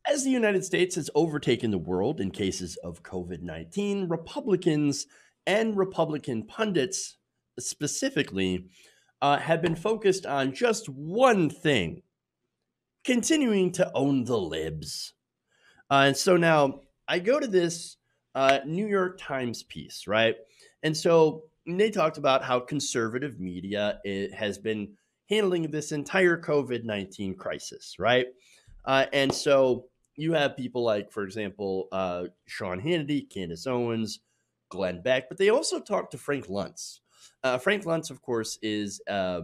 As the United States has overtaken the world in cases of COVID-19, Republicans and Republican pundits specifically have been focused on just one thing: continuing to own the libs. And so now I go to this New York Times piece, right? And so they talked about how conservative media has been handling this entire COVID-19 crisis, right? And so you have people like, for example, Sean Hannity, Candace Owens, Glenn Beck, but they also talked to Frank Luntz. Frank Luntz, of course, is a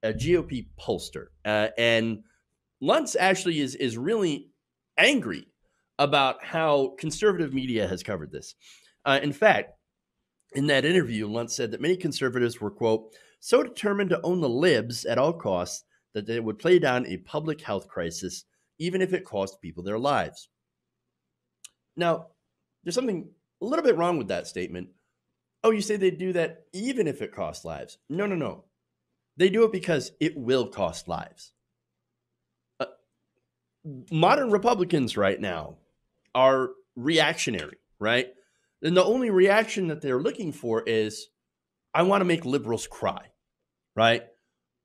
GOP pollster, and Luntz actually is really angry about how conservative media has covered this. In fact, in that interview, Luntz said that many conservatives were, quote, so determined to own the libs at all costs that they would play down a public health crisis, even if it cost people their lives. Now, there's something a little bit wrong with that statement. Oh, you say they do that even if it costs lives? No, no, no. They do it because it will cost lives. Modern Republicans right now are reactionary, right? And the only reaction that they're looking for is, I want to make liberals cry, right?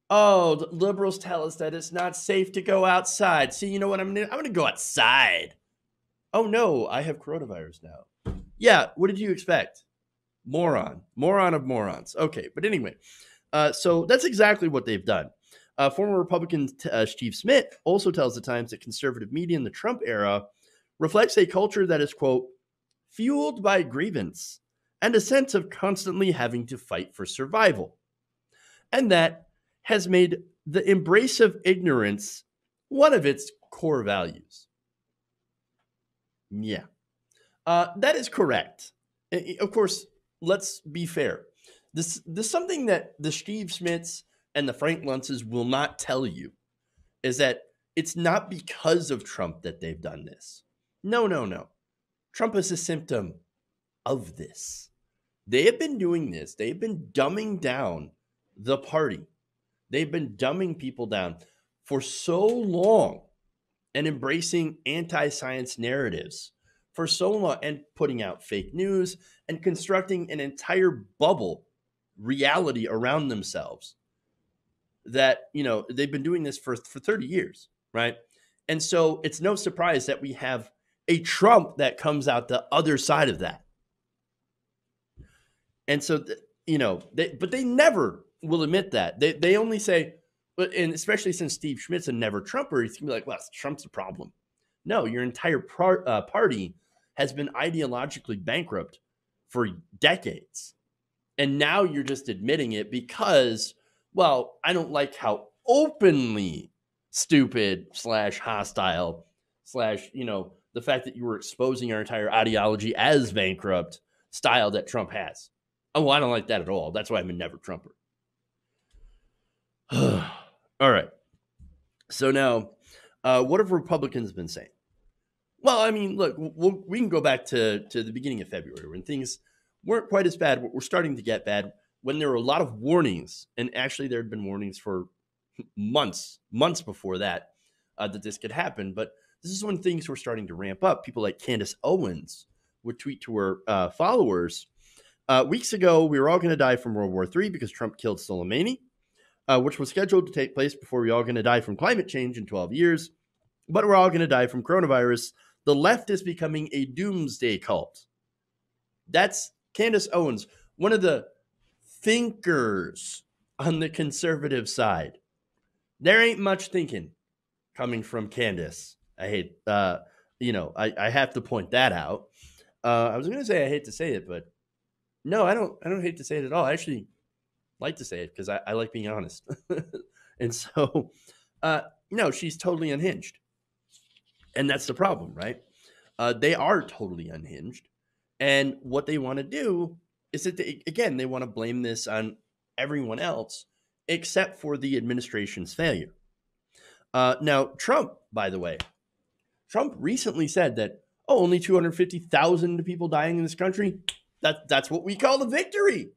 Oh, the liberals tell us that it's not safe to go outside. See, you know what? I'm gonna go outside. Oh no, I have coronavirus now. Yeah, what did you expect? Moron of morons. Okay, but anyway, so that's exactly what they've done. Former Republican Steve Smith also tells the Times that conservative media in the Trump era reflects a culture that is, quote, fueled by grievance and a sense of constantly having to fight for survival. And that has made the embrace of ignorance one of its core values. Yeah, that is correct. Of course, let's be fair. This is something that the Steve Smiths and the Frank Luntzes will not tell you, is that it's not because of Trump that they've done this. No, no, no. Trump is a symptom of this. They have been doing this. They've been dumbing down the party. They've been dumbing people down for so long and embracing anti-science narratives for so long and putting out fake news and constructing an entire bubble reality around themselves that, you know, they've been doing this for 30 years, right? And so it's no surprise that we have a Trump that comes out the other side of that. And so, but they never will admit that. They only say, but and especially since Steve Schmidt's a never Trumper, he's gonna be like, well, Trump's a problem. No, your entire party has been ideologically bankrupt for decades. And now you're just admitting it because, well, I don't like how openly stupid / hostile / the fact that you were exposing our entire ideology as bankrupt style that Trump has. Oh, well, I don't like that at all. That's why I'm a never Trumper. All right. So now, what have Republicans been saying? Well, I mean, look, we can go back to the beginning of February when things weren't quite as bad. We're starting to get bad when there were a lot of warnings. And actually, there had been warnings for months before that, that this could happen. But this is when things were starting to ramp up. People like Candace Owens would tweet to her followers, weeks ago, we were all going to die from World War III because Trump killed Soleimani, which was scheduled to take place before we all going to die from climate change in 12 years. But we're all going to die from coronavirus. The left is becoming a doomsday cult. That's Candace Owens, one of the thinkers on the conservative side. There ain't much thinking coming from Candace. I hate, I have to point that out. I was going to say I hate to say it, but no, I don't hate to say it at all. I actually like to say it because I like being honest. And so, no, she's totally unhinged. And that's the problem, right? They are totally unhinged. And what they want to do is that, they want to blame this on everyone else except for the administration's failure. Now, Trump, by the way, Trump recently said that, only 250,000 people dying in this country. That's what we call a victory.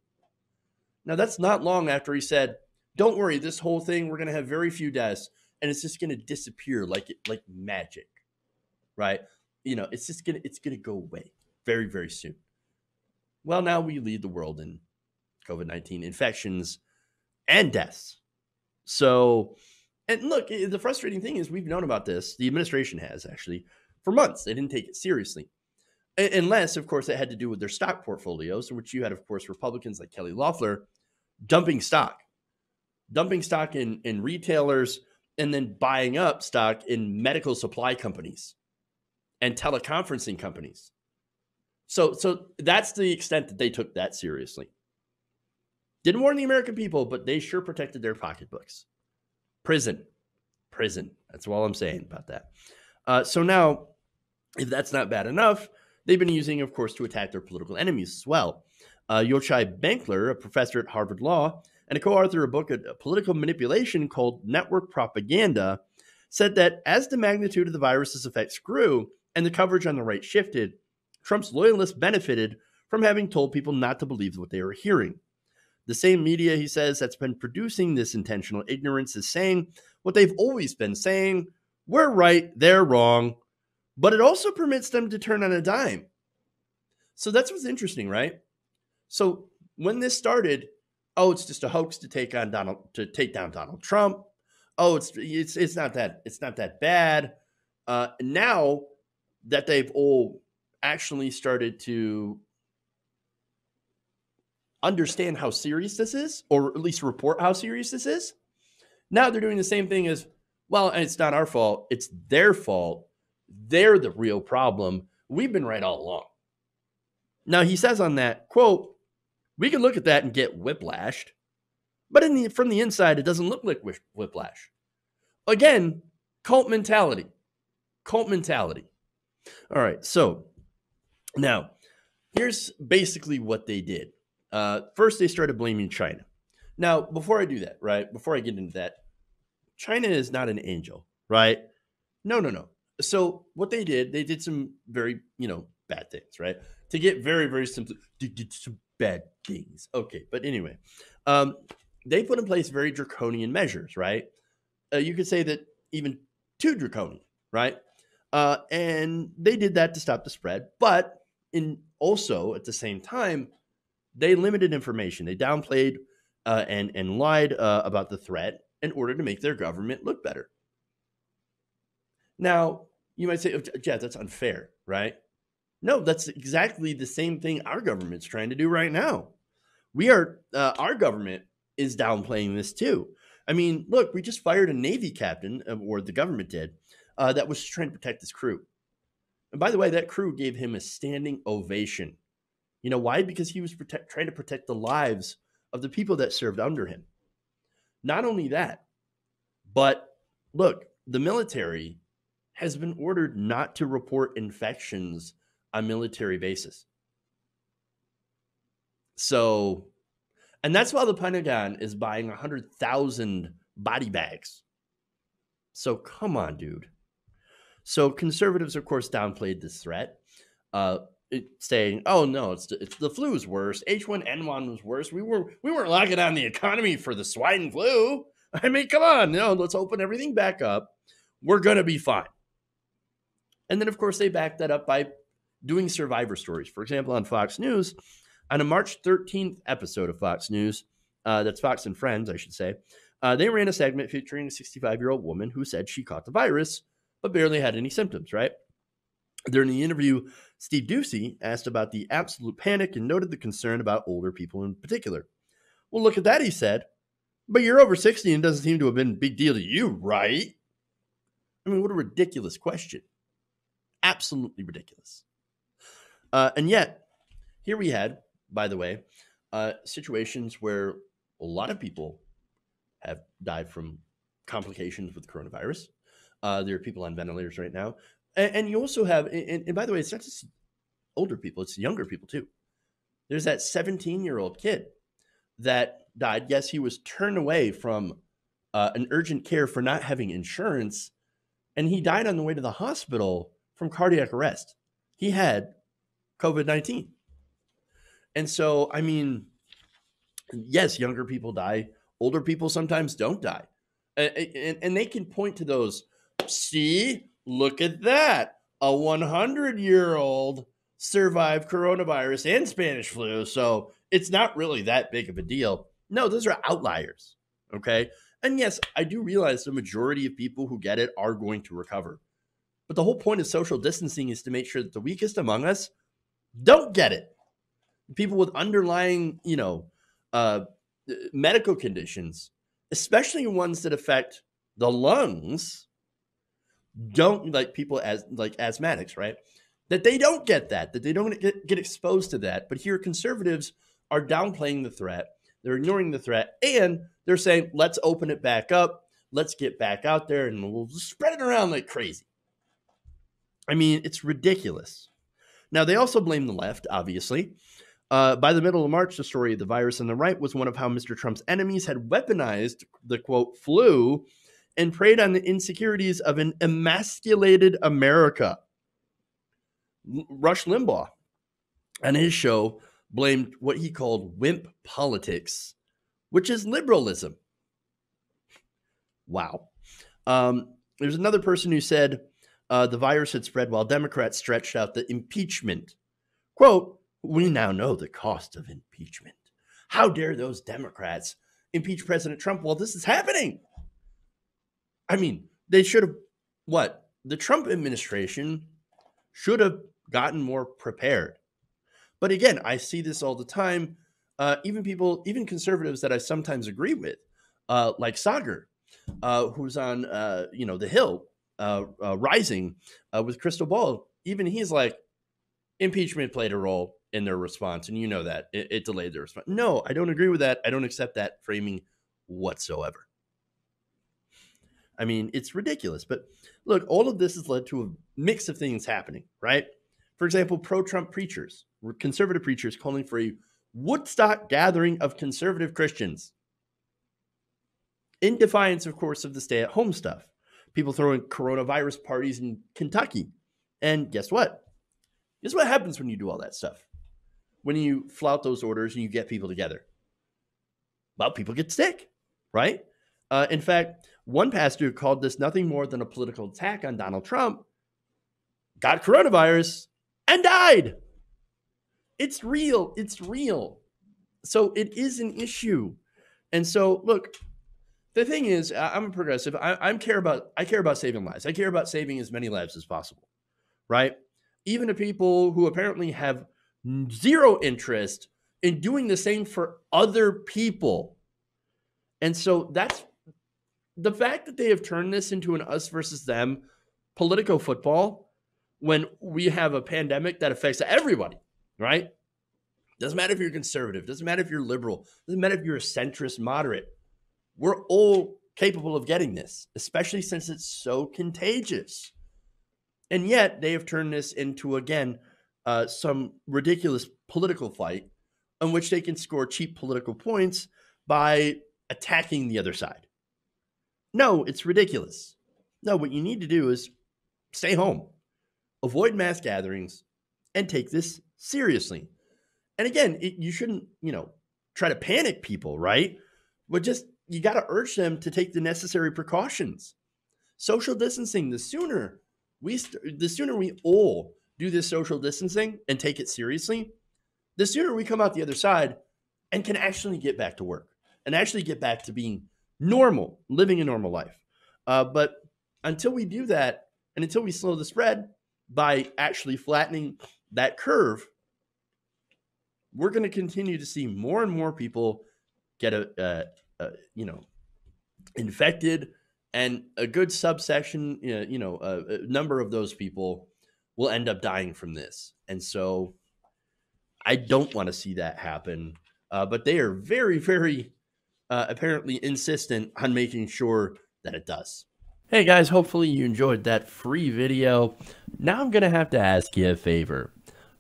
Now, that's not long after he said, don't worry, this whole thing, we're going to have very few deaths, and it's just going to disappear like magic. right? It's gonna go away very, very soon. Well, now we lead the world in COVID-19 infections and deaths. So, and look, the frustrating thing is we've known about this. The administration has actually for months. They didn't take it seriously. Unless, of course, it had to do with their stock portfolios, in which you had, of course, Republicans like Kelly Loeffler dumping stock in retailers and then buying up stock in medical supply companies and teleconferencing companies. So that's the extent that they took that seriously. Didn't warn the American people, but they sure protected their pocketbooks. Prison. That's all I'm saying about that. So now, if that's not bad enough, they've been using, of course, to attack their political enemies as well. Yochai Benkler, a professor at Harvard Law and a co-author of a book of political manipulation called Network Propaganda, said that as the magnitude of the virus's effects grew and the coverage on the right shifted, Trump's loyalists benefited from having told people not to believe what they were hearing. The same media, he says, that's been producing this intentional ignorance is saying what they've always been saying: we're right, they're wrong. But it also permits them to turn on a dime. So that's what's interesting, right? So when this started, it's just a hoax to take down Donald Trump. It's not that bad. Now that they've all actually started to understand how serious this is, or at least report how serious this is, now they're doing the same thing as, well, and it's not our fault, it's their fault. They're the real problem. We've been right all along. Now, he says on that, quote, we can look at that and get whiplashed, but from the inside, it doesn't look like whiplash. Again, cult mentality. All right, so now here's basically what they did. First, they started blaming China. Now, before I do that, right, before I get into that, China is not an angel, right? No. So what they did some very, bad things, right? To get very, very simple, they did some bad things. Okay, but anyway, they put in place very draconian measures, right? You could say that even too draconian, right? And they did that to stop the spread, but also at the same time, they limited information. They downplayed and lied about the threat in order to make their government look better. Now, you might say, Jeff, that's unfair, right? No, that's exactly the same thing our government's trying to do right now. Our government is downplaying this too. I mean, look, we just fired a Navy captain, or the government did, that was trying to protect his crew. And by the way, that crew gave him a standing ovation. You know why? Because he was trying to protect the lives of the people that served under him. Not only that, but look, the military has been ordered not to report infections on military bases. So, and that's why the Pentagon is buying 100,000 body bags. So come on, dude. So conservatives, of course, downplayed this threat, saying, "Oh no, it's the flu is worse. H1N1 was worse. We weren't locking down the economy for the swine flu. I mean, come on, let's open everything back up. We're gonna be fine." And then, of course, they backed that up by doing survivor stories. For example, on Fox News, on a March 13th episode of Fox News, that's Fox and Friends, I should say, they ran a segment featuring a 65-year-old woman who said she caught the virus, but barely had any symptoms, right? During the interview, Steve Doocy asked about the absolute panic and noted the concern about older people in particular. Well, look at that, he said. But you're over 60 and doesn't seem to have been a big deal to you, right? I mean, what a ridiculous question. Absolutely ridiculous. And yet, here we had, by the way, situations where a lot of people have died from complications with coronavirus. There are people on ventilators right now. And you also have, and by the way, it's not just older people, it's younger people too. There's that 17-year-old kid that died. Yes, he was turned away from an urgent care for not having insurance, and he died on the way to the hospital from cardiac arrest. He had COVID-19. And so, I mean, yes, younger people die. Older people sometimes don't die. And they can point to those, see, look at that. a 100-year-old survived coronavirus and Spanish flu, so it's not really that big of a deal. No, those are outliers, okay? And yes, I do realize the majority of people who get it are going to recover. But the whole point of social distancing is to make sure that the weakest among us don't get it. People with underlying, medical conditions, especially ones that affect the lungs, don't, like people as like asthmatics, right? That they don't get that they don't get exposed to that. But here, conservatives are downplaying the threat. They're ignoring the threat, and they're saying, let's open it back up. Let's get back out there, and we'll spread it around like crazy. I mean, it's ridiculous. Now, they also blame the left, obviously. By the middle of March, the story of the virus on the right was one of how Mr. Trump's enemies had weaponized the, quote, flu and preyed on the insecurities of an emasculated America. Rush Limbaugh, on his show, blamed what he called wimp politics, which is liberalism. Wow. There's another person who said the virus had spread while Democrats stretched out the impeachment. Quote, we now know the cost of impeachment. How dare those Democrats impeach President Trump while this is happening? I mean, they should have, what? The Trump administration should have gotten more prepared. But again, I see this all the time. Even conservatives that I sometimes agree with, like Sagar, who's on, The Hill, Rising with Crystal Ball. Even he's like, impeachment played a role in their response. And you know that. It delayed their response. No, I don't agree with that. I don't accept that framing whatsoever. I mean, it's ridiculous. But look, all of this has led to a mix of things happening, right? For example, pro-Trump preachers, conservative preachers calling for a Woodstock gathering of conservative Christians. In defiance, of course, of the stay-at-home stuff. People throwing coronavirus parties in Kentucky. And guess what? Guess what happens when you do all that stuff? When you flout those orders and you get people together? Well, people get sick, right? In fact, one pastor called this nothing more than a political attack on Donald Trump, got coronavirus, and died. It's real. It's real. So it is an issue. And so, look, the thing is, I'm a progressive. I care about saving lives. I care about saving as many lives as possible, right? Even to people who apparently have zero interest in doing the same for other people. And so that's the fact that they have turned this into an us versus them political football when we have a pandemic that affects everybody, right? Doesn't matter if you're conservative, doesn't matter if you're liberal, doesn't matter if you're a centrist moderate. We're all capable of getting this, especially since it's so contagious. And yet they have turned this into, again, some ridiculous political fight in which they can score cheap political points by attacking the other side. No, it's ridiculous. No, what you need to do is stay home, avoid mass gatherings, and take this seriously. And again, you shouldn't, try to panic people, right? But just, you got to urge them to take the necessary precautions. Social distancing, the sooner we all do this social distancing and take it seriously, the sooner we come out the other side and can actually get back to work and actually get back to being normal, living a normal life. But until we do that, and until we slow the spread by actually flattening that curve, we're going to continue to see more and more people get infected, and a good subsection, a number of those people will end up dying from this. And so I don't want to see that happen. But they are very, very apparently insistent on making sure that it does. Hey guys, hopefully you enjoyed that free video. Now I'm going to have to ask you a favor.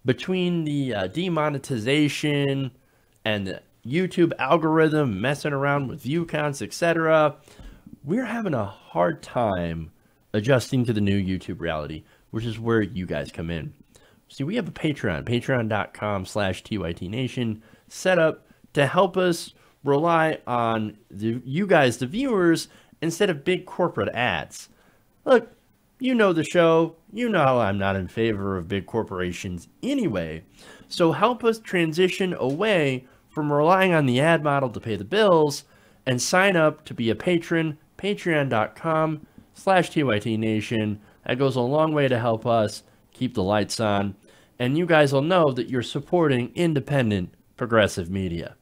Between the demonetization and the YouTube algorithm messing around with view counts, etc., we're having a hard time adjusting to the new YouTube reality, which is where you guys come in. See, we have a Patreon, patreon.com/TYTNation, set up to help us rely on you guys, the viewers, instead of big corporate ads. Look, You know the show. You know how I'm not in favor of big corporations anyway. So help us transition away from relying on the ad model to pay the bills and sign up to be a patron, patreon.com/TYTNation. That goes a long way to help us keep the lights on. And you guys will know that you're supporting independent, progressive media.